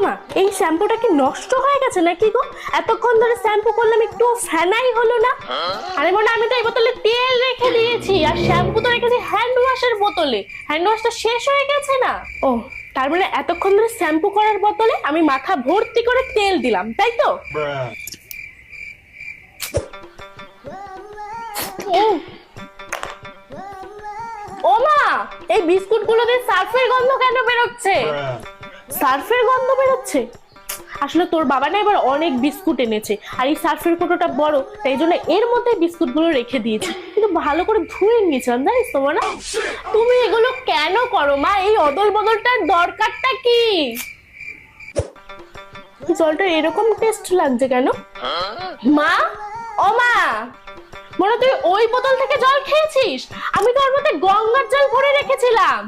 মা, এই শ্যাম্পুটা কি নষ্ট হয়ে গেছে নাকি গো? এতক্ষণ ধরে শ্যাম্পু করলাম, একটু ফেনাই হলো না। আরে মনে, আমি তো এই বোতলে তেল রেখে দিয়েছি, আর শ্যাম্পু তো রেখেছি হ্যান্ড ওয়াশের বোতলে। হ্যান্ড ওয়াশটা শেষ হয়ে গেছে না? ও, তার মানে এতক্ষণ ধরে শ্যাম্পু করার বদলে আমি মাথা ভর্তি করে তেল দিলাম, তাই তো? ও মা, এই বিস্কুট গুলোতে সার্ফের গন্ধ কেন বেরোচ্ছে? সার্ফের গন্ধ বেরোচ্ছে? আসলে তোর বাবা না এবার অনেক বিস্কুট এনেছে, আর এই সার্ফের কৌটোটা বড়, তাই জন্য এর মধ্যে বিস্কুট গুলো রেখে দিয়েছি। কিন্তু ভালো করে ধুয়ে নিয়েছিলাম, জানিস তো না? তুমি এগুলো কেন করো মা? এই অদল বদলটার দরকারটা কি? জলটা এরকম টেস্ট লাগছে কেন মা? ও মা, মনে তুই ওই বোতল থেকে জল খেয়েছিস? আমি তো ওর মধ্যে গঙ্গার জল ভরে রেখেছিলাম।